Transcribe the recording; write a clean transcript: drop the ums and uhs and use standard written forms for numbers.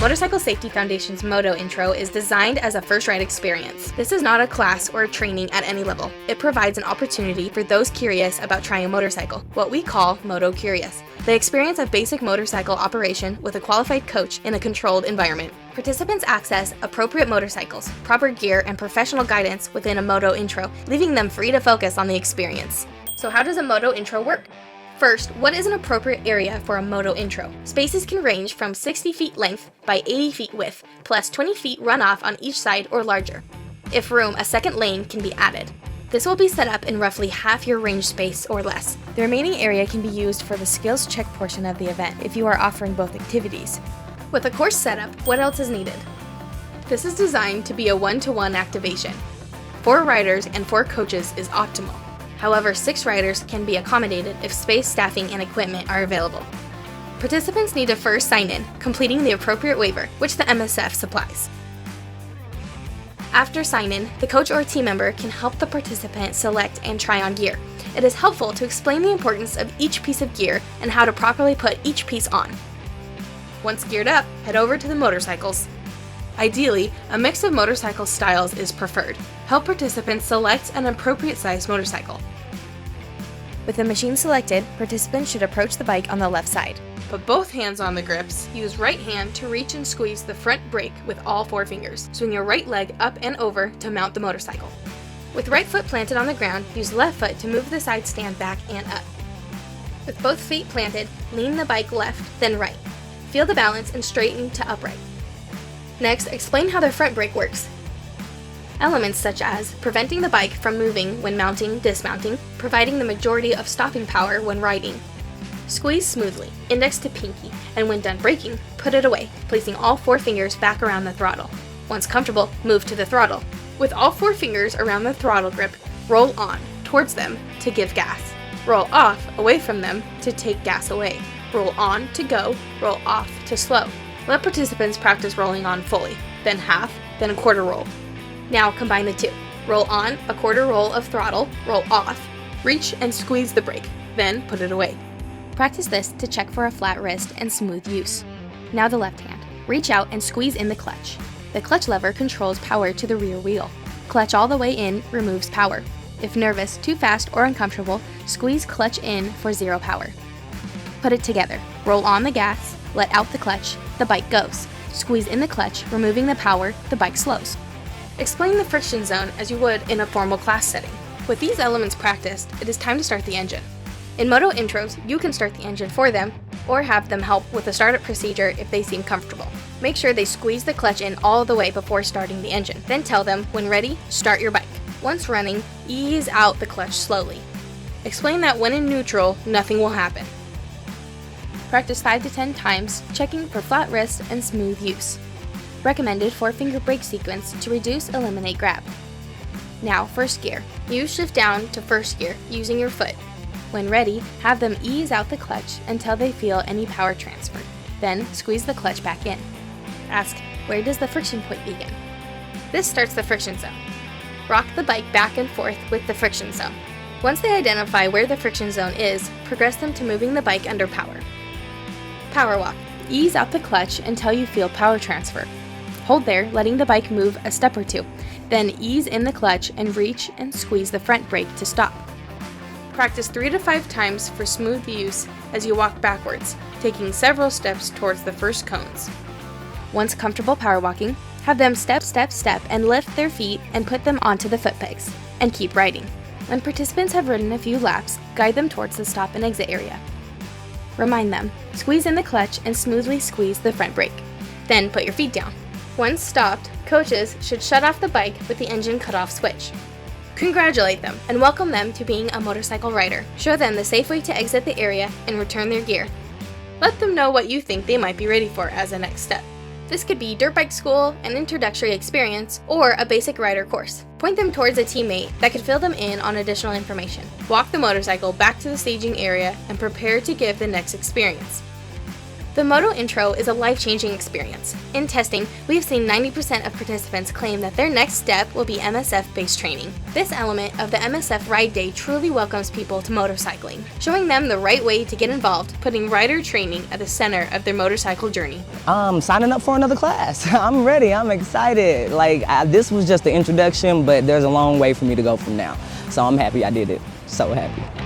Motorcycle Safety Foundation's MOTO Intro is designed as a first ride experience. This is not a class or a training at any level. It provides an opportunity for those curious about trying a motorcycle, what we call Moto Curious. They experience a basic motorcycle operation with a qualified coach in a controlled environment. Participants access appropriate motorcycles, proper gear, and professional guidance within a MOTO Intro, leaving them free to focus on the experience. So how does a MOTO Intro work? First, what is an appropriate area for a MOTO Intro? Spaces can range from 60 feet length by 80 feet width, plus 20 feet runoff on each side or larger. If room, a second lane can be added. This will be set up in roughly half your range space or less. The remaining area can be used for the skills check portion of the event if you are offering both activities. With a course setup, what else is needed? This is designed to be a one-to-one activation. 4 riders and 4 coaches is optimal. However, 6 riders can be accommodated if space, staffing, and equipment are available. Participants need to first sign in, completing the appropriate waiver, which the MSF supplies. After sign-in, the coach or team member can help the participant select and try on gear. It is helpful to explain the importance of each piece of gear and how to properly put each piece on. Once geared up, head over to the motorcycles. Ideally, a mix of motorcycle styles is preferred. Help participants select an appropriate size motorcycle. With the machine selected, participants should approach the bike on the left side. Put both hands on the grips. Use right hand to reach and squeeze the front brake with all 4 fingers. Swing your right leg up and over to mount the motorcycle. With right foot planted on the ground, use left foot to move the side stand back and up. With both feet planted, lean the bike left, then right. Feel the balance and straighten to upright. Next, explain how the front brake works. Elements such as preventing the bike from moving when mounting, dismounting, providing the majority of stopping power when riding. Squeeze smoothly, index to pinky, and when done braking, put it away, placing all 4 fingers back around the throttle. Once comfortable, move to the throttle. With all 4 fingers around the throttle grip, roll on, towards them, to give gas. Roll off, away from them, to take gas away. Roll on to go, roll off to slow. Let participants practice rolling on fully, then half, then a quarter roll. Now combine the two. Roll on, a quarter roll of throttle, roll off, reach and squeeze the brake, then put it away. Practice this to check for a flat wrist and smooth use. Now the left hand. Reach out and squeeze in the clutch. The clutch lever controls power to the rear wheel. Clutch all the way in removes power. If nervous, too fast, or uncomfortable, squeeze clutch in for 0 power. Put it together. Roll on the gas, let out the clutch, the bike goes. Squeeze in the clutch, removing the power, the bike slows. Explain the friction zone as you would in a formal class setting. With these elements practiced, it is time to start the engine. In MOTO Intros, you can start the engine for them, or have them help with the startup procedure if they seem comfortable. Make sure they squeeze the clutch in all the way before starting the engine. Then tell them, when ready, start your bike. Once running, ease out the clutch slowly. Explain that when in neutral, nothing will happen. Practice 5 to 10 times, checking for flat wrist and smooth use. Recommended 4-finger brake sequence to reduce, eliminate grab. Now, first gear. Use shift down to first gear using your foot. When ready, have them ease out the clutch until they feel any power transfer. Then, squeeze the clutch back in. Ask, where does the friction point begin? This starts the friction zone. Rock the bike back and forth with the friction zone. Once they identify where the friction zone is, progress them to moving the bike under power. Power walk. Ease out the clutch until you feel power transfer. Hold there, letting the bike move a step or 2. Then ease in the clutch and reach and squeeze the front brake to stop. Practice 3 to 5 times for smooth use as you walk backwards, taking several steps towards the first cones. Once comfortable power walking, have them step, step, step and lift their feet and put them onto the foot pegs, and keep riding. When participants have ridden a few laps, guide them towards the stop and exit area. Remind them, squeeze in the clutch and smoothly squeeze the front brake. Then put your feet down. Once stopped, coaches should shut off the bike with the engine cutoff switch. Congratulate them and welcome them to being a motorcycle rider. Show them the safe way to exit the area and return their gear. Let them know what you think they might be ready for as a next step. This could be dirt bike school, an introductory experience, or a basic rider course. Point them towards a teammate that could fill them in on additional information. Walk the motorcycle back to the staging area and prepare to give the next experience. The MOTO intro is a life-changing experience. In testing, we have seen 90% of participants claim that their next step will be MSF-based training. This element of the MSF Ride Day truly welcomes people to motorcycling, showing them the right way to get involved, putting rider training at the center of their motorcycle journey. Signing up for another class. I'm ready, I'm excited. This was just the introduction, but there's a long way for me to go from now. So I'm happy I did it, so happy.